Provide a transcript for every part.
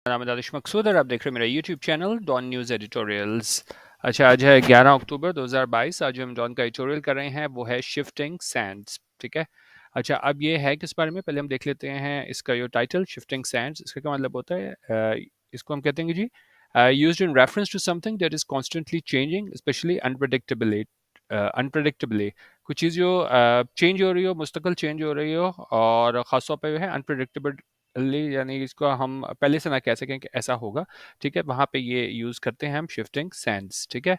नाम है दानिश मकसूद और आप देख रहे हैं मेरा YouTube channel Dawn news editorials. अच्छा, आज है 11 अक्टूबर 2022। आज हम डॉन का एडिटोरियल कर रहे हैं, वो है शिफ्टिंग सैंड्स। ठीक है। अच्छा, अब ये है किस बारे में, पहले हम देख लेते हैं इसका जो टाइटल शिफ्टिंग सैंड्स। इसका क्या मतलब होता है? इसको हम कहते हैं कि जी used in reference to something that is constantly changing, specially unpredictably कुछ चीज़ जो चेंज हो रही हो, मुस्तकिल चेंज हो रही हो, और ख़ासतौर पर जो है अनप्रडिक्टेबल, यानी इसको हम पहले से ना कह सकें कि ऐसा होगा। ठीक है, वहाँ पे ये यूज़ करते हैं हम शिफ्टिंग सैंड्स। ठीक है।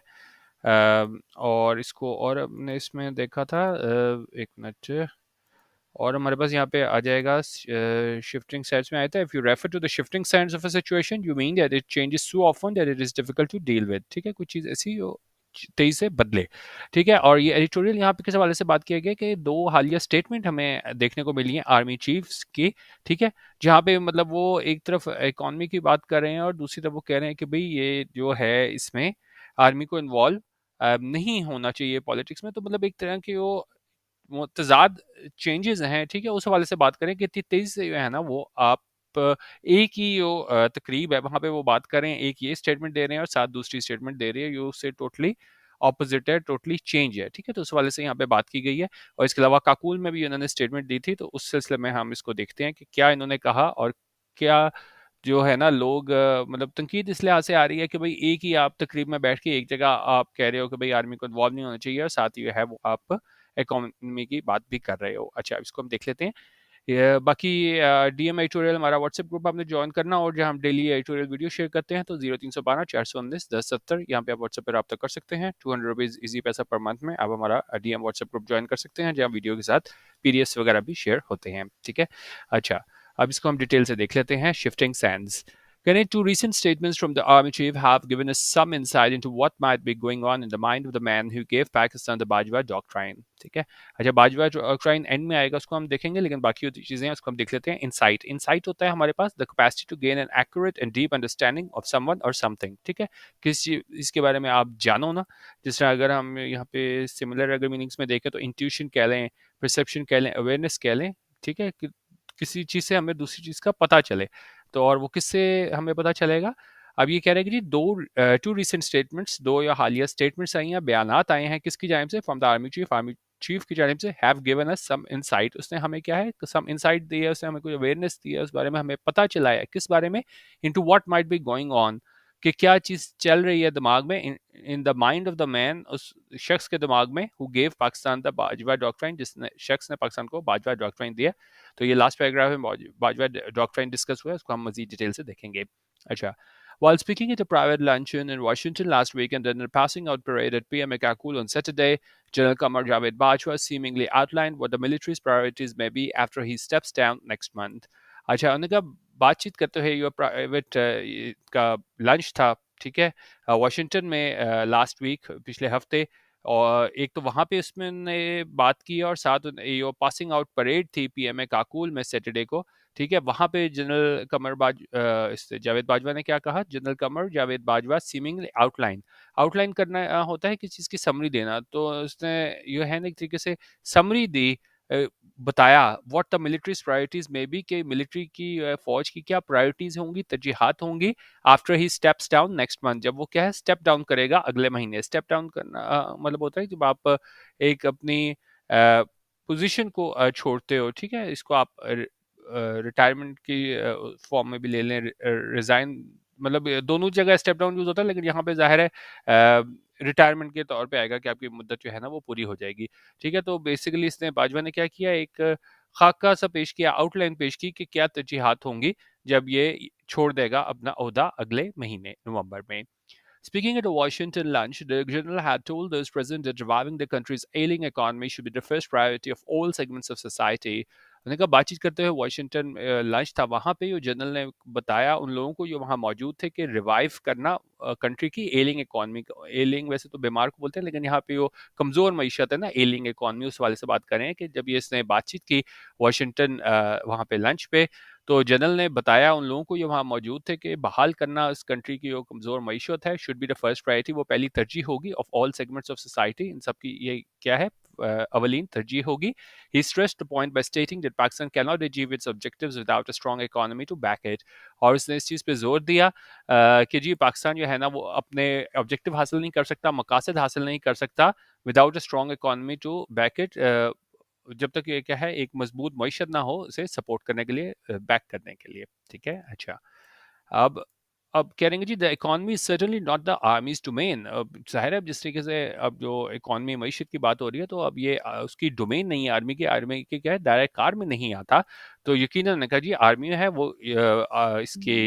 और इसको और हमने इसमें देखा था, एक मिनट, और हमारे पास यहाँ पे आ जाएगा शिफ्टिंग सैंड्स में आया था, if you refer to the shifting sands of a situation you mean that it changes so often that it is difficult to deal with. ठीक है, कुछ चीज़ ऐसी हो तेजी से बदले। ठीक है, और ये एडिटोरियल यहाँ पे किस हवाले से बात किया गया कि दो हालिया स्टेटमेंट हमें देखने को मिली हैं आर्मी चीफ्स की। ठीक है, जहाँ पे मतलब वो एक तरफ इकॉनमी की बात कर रहे हैं और दूसरी तरफ वो कह रहे हैं कि भाई ये जो है इसमें आर्मी को इन्वॉल्व नहीं होना चाहिए पॉलिटिक्स में। तो मतलब एक तरह की वो तजाद चेंजेस हैं। ठीक है, उस हवाले से बात करें कि इतनी तेजी से जो है ना वो आप एक ही जो तकरीब है वहाँ पे वो बात करें, एक ये स्टेटमेंट दे रहे हैं और साथ दूसरी स्टेटमेंट दे रही है, जो उससे टोटली ऑपोजिट है, टोटली चेंज है। ठीक है, तो उस हवाले से यहाँ पे बात की गई है। और इसके अलावा काकूल में भी उन्होंने स्टेटमेंट दी थी, तो उस सिलसिले में हम इसको देखते हैं कि क्या इन्होंने कहा और क्या जो है ना लोग मतलब तनकीद इस लिहाज से आ रही है कि भाई एक ही आप तकरीब में बैठ के एक जगह आप कह रहे हो कि भाई आर्मी को इन्वॉल्व नहीं होना चाहिए, और साथ ही है वो आप इकोनॉमी की बात भी कर रहे हो। अच्छा, इसको हम देख लेते हैं। ये बाकी डीएम एडिटोरियल हमारा व्हाट्सएप ग्रुप आपने ज्वाइन करना, और जहाँ हम डेली एडिटोरियल वीडियो शेयर करते हैं, तो 0312 419 1070 यहाँ पे आप व्हाट्सएप पर रब्ता कर सकते हैं। ₹200 इजी पैसा पर मंथ में आप हमारा डीएम व्हाट्सएप ग्रुप ज्वाइन कर सकते हैं, जहाँ वीडियो के साथ पीडीएफ वगैरह भी शेयर होते हैं। ठीक है। अच्छा, अब इसको हम डिटेल से देख लेते हैं। Shifting Sands, Granted, two recent statements from the army chief have given us some insight into what might be going on in the mind of the man who gave Pakistan the Bajwa doctrine. ठीक है। अच्छा, Bajwa doctrine and में आएगा, उसको हम देखेंगे, लेकिन बाकी चीजें हैं उसको हम देख लेते हैं। इनसाइट, इनसाइट होता है हमारे पास the capacity to gain an accurate and deep understanding of someone और समथिंग। ठीक है, किस चीज इसके बारे में आप जानो ना। जिस तरह अगर हम यहाँ पे सिमिलर अगर मीनिंग्स में देखें तो इंट्यूशन कह लें, परसेप्शन कह लें, अवेयरनेस कह लें। ठीक है, किसी चीज से हमें दूसरी चीज का पता चले, तो और वो किससे हमें पता चलेगा? अब ये कह रहे हैं कि जी टू रिसेंट स्टेटमेंट्स, दो या हालिया स्टेटमेंट्स आई हैं, बयानात आए हैं, किसकी जानिब से? From the army chief, army chief की जानिब से। Have given us some insight, उसने हमें क्या है, सम इनसाइट दी है, उसने हमें कोई अवेयरनेस दी है, उस बारे में हमें पता चला है। किस बारे में? Into what might be going on, कि क्या चीज़ चल रही है दिमाग में, in the mind of the man, उस शख्स के दिमाग में, who gave Pakistan the Bajwa doctrine, जिसने शख्स ने पाकिस्तान को बाजवा डॉक्ट्राइन दिया। तो ये लास्ट पैराग्राफ में बाजवा डॉक्ट्राइन डिस्कस हुआ है, उसको हम मजीद डिटेल से देखेंगे। अच्छा, while speaking at a private luncheon in Washington last week and then a passing out parade at PM Kakul on Saturday, General Qamar Javed Bajwa seemingly outlined what the military's priorities may be after he steps down next month. अच्छा, उन्होंने कहा बातचीत करते हुए, ये private का lunch था। ठीक है, वाशिंगटन में लास्ट वीक, पिछले हफ्ते, और एक तो वहाँ पे उसमें बात की, और साथ ये पासिंग आउट परेड थी पीएमए काकुल में सैटरडे को। ठीक है, वहाँ पे जनरल कमर जावेद बाजवा ने क्या कहा? General Qamar Javed Bajwa seemingly outline, outline करना होता है किसी चीज़ की समरी देना, तो उसने ये है ना एक तरीके से समरी दी, बताया व्हाट द मिलिट्रीज प्रायोरिटीज में बी, के मिलिट्री की फौज की क्या प्रायोरिटीज होंगी, तरजीहात होंगी, after he steps down next month, जब वो क्या है स्टेप डाउन करेगा अगले महीने। स्टेप डाउन करना मतलब होता है जब आप एक अपनी पोजीशन को छोड़ते हो। ठीक है, इसको आप रिटायरमेंट की फॉर्म में भी ले लें, रिजाइन, मतलब दोनों जगह स्टेप डाउन यूज होता है, लेकिन यहाँ पे जाहिर है रिटायरमेंट के तौर पे आएगा कि आपकी मुद्दत जो है ना वो पूरी हो जाएगी। ठीक है, तो बेसिकली इसने बाजवा ने क्या किया, एक खाका सा पेश किया, आउटलाइन पेश की कि क्या तरजीहात होंगी जब ये छोड़ देगा अपना ओहदा अगले महीने नवंबर में। Speaking at a Washington lunch, the general had told those present that reviving the country's ailing economy should be the first priority of all segments of society. उन्होंने कहा बातचीत करते हुए वाशिंगटन लंच था, वहाँ पे जो जनरल ने बताया उन लोगों को जो वहाँ मौजूद थे कि रिवाइव करना कंट्री की एलिंग इकॉनमी। एलिंग वैसे तो बीमार को बोलते हैं, लेकिन यहाँ पे वो कमज़ोर मईशत है ना, एलिंग इकॉनमी, उस वाले से बात करें कि जब ये इसने बातचीत की वाशिंगटन वहाँ पे लंच पे, तो जनरल ने बताया उन लोगों को जो वहाँ मौजूद थे कि बहाल करना इस कंट्री की जो कमज़ोर मईशत है should be the first priority, वो पहली तरजीह होगी of all segments of society, इन सब की ये क्या है अवलीन तरजीह होगी. He stressed the point by stating that Pakistan cannot achieve its objectives without a strong economy to back it. और उसने इस चीज़ पे जोर दिया कि जी पाकिस्तान जो है ना वो अपने ऑब्जेक्टिव हासिल नहीं कर सकता, मकासद हासिल नहीं कर सकता without a strong economy to back it. जब तक ये क्या है एक मजबूत मईशत ना हो उसे सपोर्ट करने के लिए, बैक करने के लिए. ठीक है. अच्छा, अब कह रहे हैं जी the economy is certainly not the army's domain. अब जाहिर है अब जिस तरीके से अब जो इकॉनमी मईशत की बात हो रही है तो अब ये उसकी डोमेन नहीं है आर्मी की. आर्मी के क्या है डायरेक्ट कार में नहीं आता. तो यकीनन उन्होंने कहा जी आर्मी है वो इसके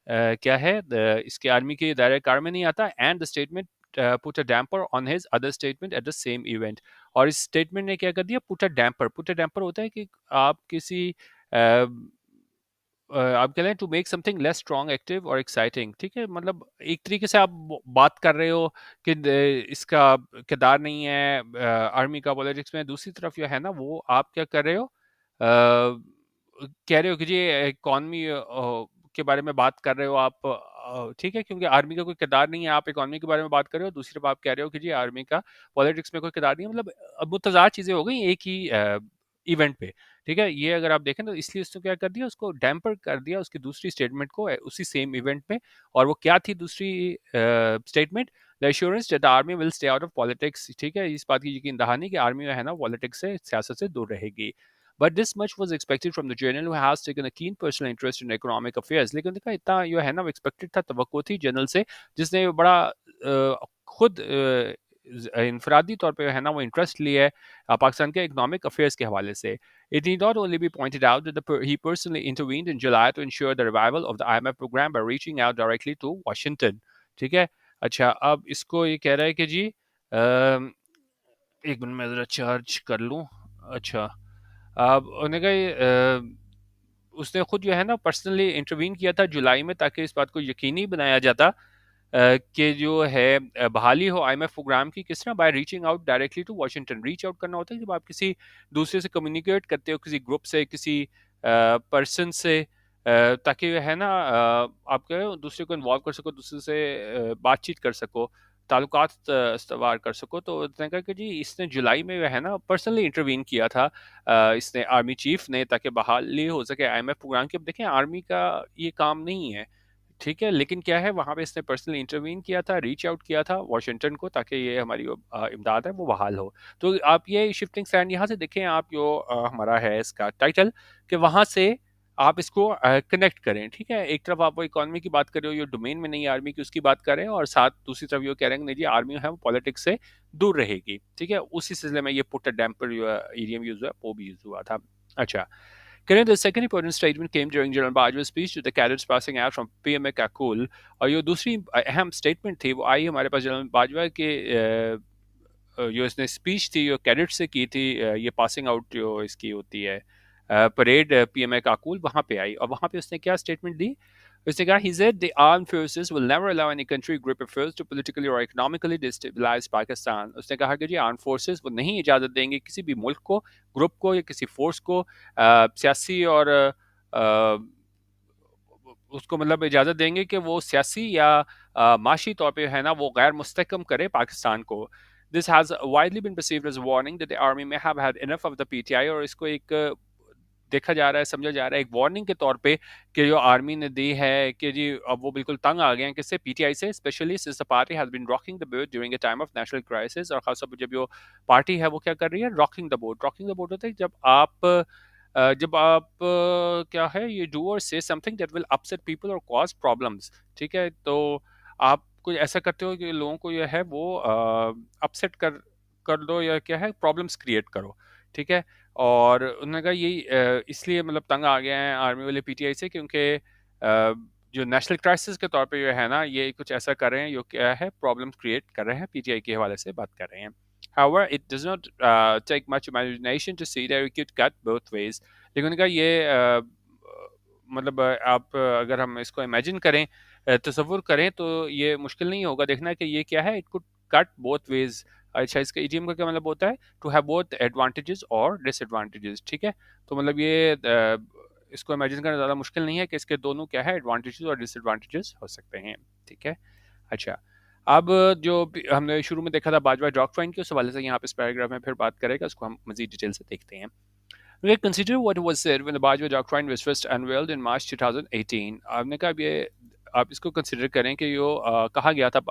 क्या है इसके आर्मी के दायरे कार में नहीं आता. And the statement put a damper on his other statement at the same event. और इस स्टेटमेंट ने क्या कर दिया, put a damper. Put a damper होता है कि आप किसी आप कह रहे हैं to make something less strong active और एक्साइटिंग. ठीक है, मतलब एक तरीके से आप बात कर रहे हो कि इसका किरदार नहीं है आर्मी का पॉलिटिक्स में. दूसरी तरफ जो है ना वो आप क्या कर रहे हो, कह रहे हो कि जी इकॉनमी के बारे में बात कर रहे हो आप. ठीक है, क्योंकि आर्मी का कोई किरदार नहीं है, आप इकॉनमी के बारे में बात कर रहे हो. दूसरी तरफ आप कह रहे हो कि जी आर्मी का पॉलिटिक्स में कोई किरदार नहीं है. मतलब अब मुतज़ाद चीज़ें हो गई एक ही इवेंट पे. ठीक है, ये अगर आप देखें तो इसलिए उसने क्या कर दिया, उसको डैम्पर कर दिया उसकी दूसरी स्टेटमेंट को उसी सेम इवेंट में. और वो क्या थी दूसरी statement, the assurance that the army will stay out of politics. ठीक है, इस बात की यकीन दहानी कि आर्मी है ना पॉलिटिक्स से, सियासत से दूर रहेगी. But this much was expected from the general who has taken a keen personal interest in economic affairs. लेकिन देखा इतना जो है ना एक्सपेक्टेड था, तवक्को थी जनरल से जिसने बड़ा खुद इनफरादी तौर पे है ना वो इंटरेस्ट लिया है पाकिस्तान के इकोनॉमिक अफेयर्स के हवाले से. It need not only be pointed out that he personally intervened in July to ensure the revival of the IMF program by reaching out directly to Washington. ठीक है. अच्छा, अब इसको ये कह रहा है कि जी एक मिनट में ज़रा चार्ज कर लूँ. अच्छा, अब उन्होंने कहा उसने खुद जो है ना पर्सनली इंटरवीन किया था जुलाई में ताकि इस बात को यकीनी बनाया जाता कि जो है बहाली हो आईएमएफ प्रोग्राम की. किस तरह, by reaching out directly to Washington. Reach out करना होता है जब आप किसी दूसरे से कम्युनिकेट करते हो, किसी ग्रुप से, किसी पर्सन से, ताकि है ना आप दूसरे को इन्वॉल्व कर सको, दूसरे से बातचीत कर सको, ताल्लुकात इस्तवार कर सको. तो उसने कहा कि जी इसने जुलाई में है ना पर्सनली इंटरवीन किया था इसने आर्मी चीफ ने, ताकि बहाली हो सके आईएमएफ प्रोग्राम की. अब देखें आर्मी का ये काम नहीं है. ठीक है, लेकिन क्या है वहाँ पे इसने पर्सनली इंटरवीन किया था, रीच आउट किया था वाशिंगटन को ताकि ये हमारी इमदाद है वो बहाल हो. तो आप ये शिफ्टिंग सैंड यहाँ से देखें, आप जो हमारा है इसका टाइटल कि वहाँ से आप इसको कनेक्ट करें. ठीक है, एक तरफ आप वो इकोनॉमी की बात कर रहे हो, ये डोमेन में नहीं आर्मी की, उसकी बात कर रहे हैं, और साथ दूसरी तरफ ये कह रहे हैं नहीं जी आर्मी है वो पॉलिटिक्स से दूर रहेगी. ठीक है, उसी सिलसिले में ये पुट अ डैम्पर जो ईडीएम यूज हुआ वो भी यूज हुआ था. अच्छा, Karen, the second important statement came during General Bajwa's speech to the cadets passing out from PMA Kakul. और ये दूसरी अहम स्टेटमेंट थी वो आई हमारे पास जनरल बाजवा के जो इसने स्पीच थी जो कैडेट से की थी, ये पासिंग आउट जो इसकी होती है परेड पीएमए काकुल, वहाँ पे आई. और वहाँ पे उसने क्या स्टेटमेंट दी, उसने कहा he said the armed forces will never allow any country group affairs to politically or economically destabilize Pakistan. उसने कहा कि जी आर्म फोर्सेस वो नहीं इजाज़त देंगे किसी भी मुल्क को, ग्रुप को या किसी फोर्स को सियासी और उसको मतलब इजाज़त देंगे कि वो सियासी या माशी तौर पे है ना वो गैर मुस्तकम करे पाकिस्तान को. This has widely been perceived as a warning that the army may have had enough of the PTI. और इसको एक देखा जा रहा है, समझा जा रहा है एक वार्निंग के तौर पे कि जो आर्मी ने दी है कि जी अब वो बिल्कुल तंग आ गए हैं किससे, पीटीआई से, specially since the party has been rocking the boat during a time of national crisis. और खासतौर पर जब जो पार्टी है वो क्या कर रही है, rocking the boat. Rocking the boat होता है जब आप क्या है ये डू और से something that will upset people और कॉज प्रॉब्लम्स. ठीक है, तो आप कुछ ऐसा करते हो कि लोगों को यह है वो अपसेट कर दो या क्या है प्रॉब्लम्स क्रिएट करो. ठीक है, और उन्होंने कहा यही इसलिए मतलब तंग आ गए हैं आर्मी वाले पीटीआई से क्योंकि जो नेशनल क्राइसिस के तौर पे जो है ना ये कुछ ऐसा कर रहे हैं जो क्या है प्रॉब्लम्स क्रिएट कर रहे हैं, पीटीआई के हवाले से बात कर रहे हैं. However, it does not take much imagination to see that we could cut both ways. लेकिन उन्होंने कहा ये मतलब आप अगर हम इसको इमेजिन करें, तसव्वुर करें तो ये मुश्किल नहीं होगा देखना कि ये क्या है, it could cut both ways. अच्छा, इसका इडियम का क्या मतलब होता है, टू हैव बोथ एडवांटेजेस और डिसएडवांटेजेस. ठीक है, तो मतलब ये इसको इमेजिन करना ज़्यादा मुश्किल नहीं है कि इसके दोनों क्या है एडवांटेजेस और डिसएडवांटेजेस हो सकते हैं. ठीक है. अच्छा, अब जो हमने शुरू में देखा था बाजवा डॉक्ट्राइन की, उस हवाले से यहाँ पे इस पैराग्राफ में फिर बात करेगा, उसको हम मजीद डिटेल से देखते हैं। We consider what was said when the Bajwa Doctrine was first unveiled in March 2018। आपने कहा अब ये आप इसको कंसिडर करें कि यो कहा गया था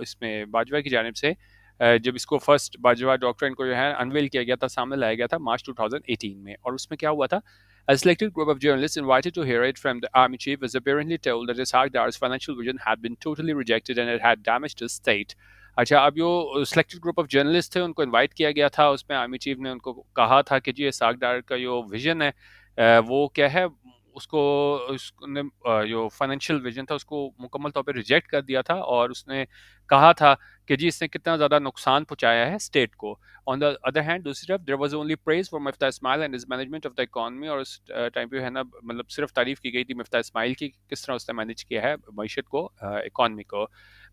इसमें बाजवा की जानिब से, जब इसको फर्स्ट बाजवा डॉक्ट्राइन को जो है अनवेल किया गया था, सामने लाया गया था मार्च 2018 में। और उसमें क्या हुआ था? A selected group of journalists invited to hear it from the army chief was apparently told that Ishaq Dar's financial vision had been totally rejected and it had damaged his state। अच्छा, अब जो selected group of journalist थे उनको invite किया गया था, उसमें army chief ने उनको कहा था कि जी इसहाक डार का जो विजन है वो क्या है, उसको उसने जो फाइनेंशियल विजन था उसको मुकम्मल तौर पे रिजेक्ट कर दिया था, और उसने कहा था कि जी इसने कितना ज़्यादा नुकसान पहुंचाया है स्टेट को। ऑन द अदर हैंड, दूसरी तरफ there was only praise for Miftah Ismail and his management of the economy. और उस टाइम पे है ना, मतलब सिर्फ तारीफ की गई थी मिफ्ता इस्माइल की, किस तरह उसने मैनेज किया है मीशत को, इकोनॉमी को।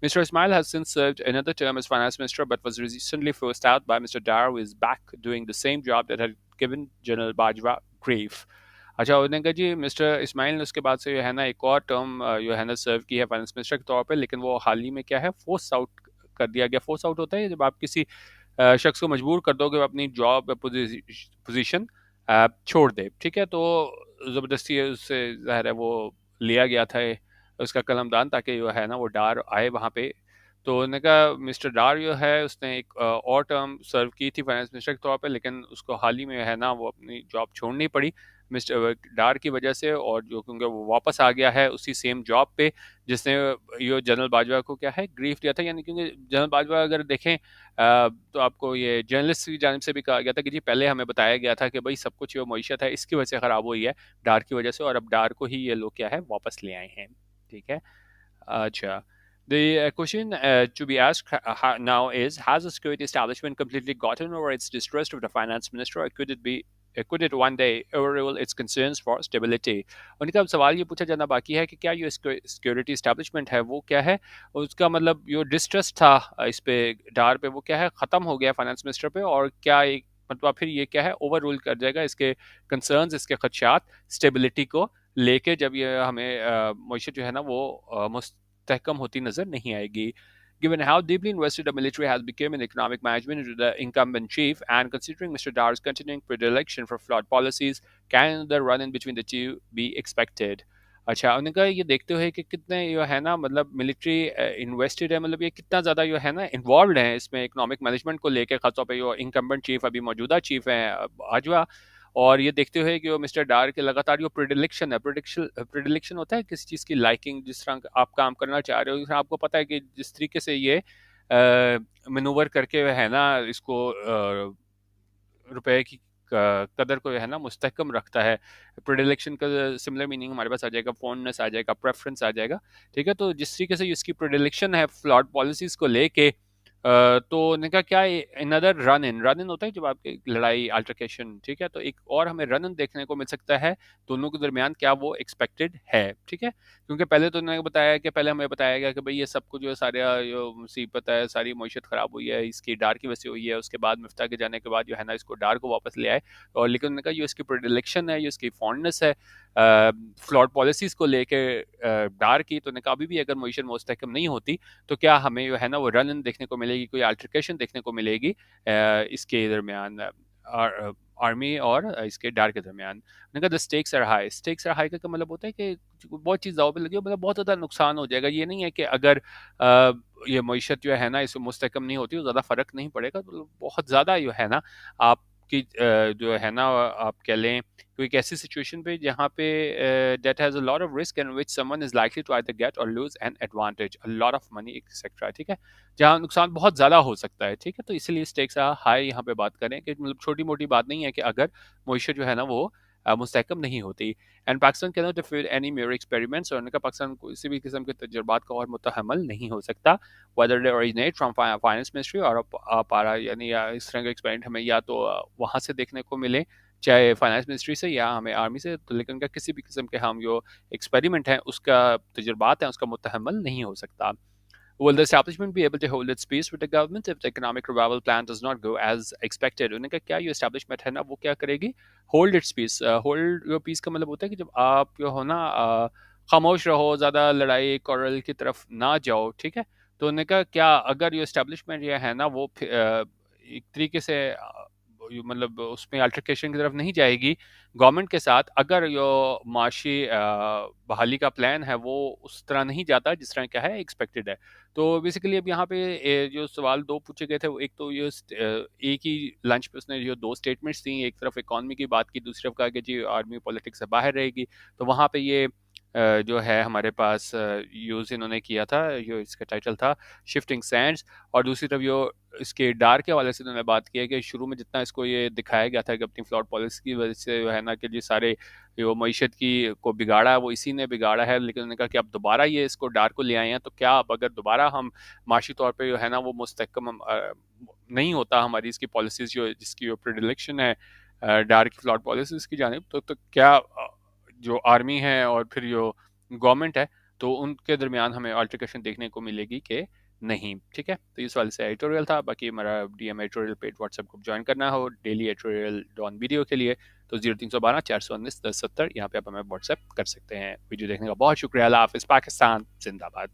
Mr. Ismail has since served another term as finance minister, but was recently forced out by Mr. Dar, who is back doing the same job that had given General Bajwa grief। अच्छा, उन्होंने कहा जी mister Ismail ने उसके बाद से जो है ना एक और टर्म जो है ना सर्व की है फाइनेंस मिनिस्टर के तौर पे, लेकिन वो हाल ही में क्या है, फोर्स आउट कर दिया गया। फोर्स आउट होता है जब आप किसी शख्स को मजबूर कर दो कि वो अपनी जॉब पोजीशन छोड़ दे, ठीक है। तो ज़बरदस्ती उससे ज़ाहिर है वो लिया गया था उसका कलमदान, ताकि जो है ना वो डार आए वहाँ पे। तो उन्होंने कहा मिस्टर डार जो है उसने एक और टर्म सर्व की थी फाइनेंस मिनिस्टर के तौर पे, लेकिन उसको हाल ही में है ना वो अपनी जॉब छोड़नी पड़ी मिस्टर डार की वजह से। और जो क्योंकि वो वापस आ गया है उसी सेम जॉब पे जिसने ये जनरल बाजवा को क्या है ग्रीफ दिया था। यानी क्योंकि जनरल बाजवा अगर देखें तो आपको ये जर्नलिस्ट की जानिब से भी कहा गया था कि जी पहले हमें बताया गया था कि भाई सब कुछ जो मीशत है इसकी वजह से ख़राब हुई है, डार की वजह से, और अब डार को ही ये लोग क्या है वापस ले आए हैं, ठीक है। अच्छा, the question to be asked now is, has the security establishment completely gotten over its distrust of the finance minister, or could it one day overrule its concerns for stability? उनका अब सवाल ये पूछा जाना बाकी है कि क्या ये सिक्योरिटी इस्टेब्लिशमेंट है वो क्या है, उसका मतलब जो डिस्ट्रस्ट था इस पे डार पे वो क्या है ख़त्म हो गया फाइनेंस मिनिस्टर पे, और क्या एक मतलब फिर ये क्या है ओवर रूल कर जाएगा इसके कंसर्न्स, इसके खदशात स्टेबिलिटी को लेके, जब ये हमें मीशत जो है ना वो मुस्तहकम होती नजर नहीं आएगी। Given how deeply invested the military has become in economic management into the incumbent chief, and considering Mr. Dar's continuing predilection for flawed policies, can the run-in between the two be expected? अच्छा, उन्होंने कहा ये देखते हुए कि कितने जो है ना मतलब मिलिट्री इन्वेस्टेड है, मतलब ये कितना ज़्यादा जो है ना इन्वॉल्व है इसमें इकोनॉमिक मैनेजमेंट को लेकर, खासतौर पे जो इनकम्बेंट चीफ अभी मौजूदा चीफ हैं बाजवा। और ये देखते हुए कि वो मिस्टर डार के लगातार जो प्रिडिलेक्शन है, प्रिडिलेक्शन होता है किसी चीज़ की लाइकिंग, जिस तरह आप काम करना चाह रहे हो, आपको पता है कि जिस तरीके से ये मनूवर करके है ना इसको रुपए की कदर को है ना मुस्तहकम रखता है। प्रिडिलेक्शन का सिमिलर मीनिंग हमारे पास आ जाएगा, फॉन्डनेस आ जाएगा, प्रेफरेंस आ जाएगा, ठीक है। तो जिस तरीके से इसकी प्रिडिलेक्शन है फ्लॉड पॉलिसीज को लेके, तो उनका क्या अनदर रन इन होता है जब आपकी लड़ाई अल्टरकेशन, ठीक है। तो एक और हमें रन इन देखने को मिल सकता है दोनों के दरमियान, क्या वो एक्सपेक्टेड है, ठीक है। क्योंकि पहले तो उन्होंने बताया कि पहले हमें बताया गया कि भाई ये सब कुछ जो सारा जो मुसीबत है, सारी मीशत ख़राब हुई है इसकी डार की वजह से हुई है। उसके बाद मिफ्ता के जाने के बाद जो है ना इसको डार को वापस ले आए, और लेकिन उन्होंने कहा ये इसकी प्रिडिलेक्शन है, ये इसकी फॉन्डनेस है फ्लॉड पॉलिसीज़ को लेके डार की। तो उन्होंने कहा अभी भी अगर मीशत मुस्तहकम नहीं होती तो क्या हमें जो है ना वो रन इन देखने को मिलेगी, कोई अल्टरकेशन देखने को मिलेगी इसके दरमियान, आर्मी और इसके डार के दरमियान। मैंने कहा द स्टेक्स आर हाई का मतलब होता है कि बहुत चीज़ दाव पे लगी हो, मतलब बहुत ज़्यादा नुकसान हो जाएगा। ये नहीं है कि अगर ये मीशत जो है ना इसमें मुस्तहकम नहीं होती तो ज़्यादा फ़र्क नहीं पड़ेगा, तो बहुत ज़्यादा जो है ना आपकी जो है ना आप कह लें कोई एक ऐसी सिचुएशन पे जहाँ पे that has a lot of risk and which someone is likely to either get or lose an advantage a lot of money etcetera, ठीक है। जहाँ नुकसान बहुत ज़्यादा हो सकता है, ठीक है। तो इसीलिए स्टेक्स हाई यहाँ पे बात करें कि मतलब छोटी मोटी बात नहीं है कि अगर मीशत जो है ना वो मुस्तहकम नहीं होती। And Pakistan can not afford any mayor experiments, और उनका पाकिस्तान किसी भी किस्म के तजुर्बात का और मुतहम्मल नहीं हो सकता, whether they originate from finance ministry और पारा, यानी या इस तरह के एक्सपेरिमेंट हमें या तो वहाँ से देखने को मिले चाहे फाइनेंस मिनिस्ट्री से या हमें आर्मी से, तो लेकिन उनका किसी भी किस्म के हम जो एक्सपेरिमेंट है उसका तजुर्बात है उसका मुतहम्मल नहीं हो सकता। Will the establishment be able to hold its peace with the government if the economic revival plan does not go as expected? उन्होंने कहा क्या ये establishment है ना वो क्या करेगी, hold its peace। hold your peace का मतलब होता है कि जब आप जो हो ना खामोश रहो, ज़्यादा लड़ाई कॉरल की तरफ ना जाओ, ठीक है। तो उन्होंने कहा क्या अगर ये एस्टेब्लिशमेंट ये है ना वो एक तरीके से मतलब उसमें अल्टरकेशन की तरफ नहीं जाएगी गवर्नमेंट के साथ, अगर जो माशी बहाली का प्लान है वो उस तरह नहीं जाता जिस तरह क्या है एक्सपेक्टेड है। तो बेसिकली अब यहाँ पे जो सवाल दो पूछे गए थे वो एक तो ये एक ही लंच पे उसने जो दो स्टेटमेंट्स दी, एक तरफ इकॉनमी की बात की, दूसरी तरफ कहा कि जी आर्मी पॉलिटिक्स से बाहर रहेगी। तो वहाँ पे ये जो है हमारे पास यूज़ इन्होंने किया था, जो इसका टाइटल था शिफ्टिंग सैंड्स। और दूसरी तरफ जो इसके डार के हवाले से उन्होंने बात की है कि शुरू में जितना इसको ये दिखाया गया था कि अपनी फ्लॉट पॉलिसी की वजह से जो है ना कि जी सारे जो मईशत की को बिगाड़ा है वो इसी ने बिगाड़ा है, लेकिन उन्होंने कहा कि अब दोबारा ये इसको डार को ले आए हैं तो क्या अब अगर दोबारा हम माशी तौर पे जो है ना वो मुस्तहकम नहीं होता हमारी इसकी पॉलिसीज जो जिसकी जो प्रेडिलेक्शन है डार की फ्लॉट पॉलिसीज की जानिब, तो क्या जो आर्मी है और फिर जो गवर्नमेंट है तो उनके दरमियान हमें अल्टरकेशन देखने को मिलेगी कि नहीं। ठीक है, तो इस वाले से एडिटोरियल था। बाकी हमारा DM editorial paid WhatsApp group join करना हो डेली एडिटोरियल डॉन वीडियो के लिए तो 0312 419 1070 यहाँ पे आप हमें व्हाट्सएप कर सकते हैं। वीडियो देखने का बहुत शुक्रिया। अल्लाह हाफिज़। पाकिस्तान जिंदाबाद।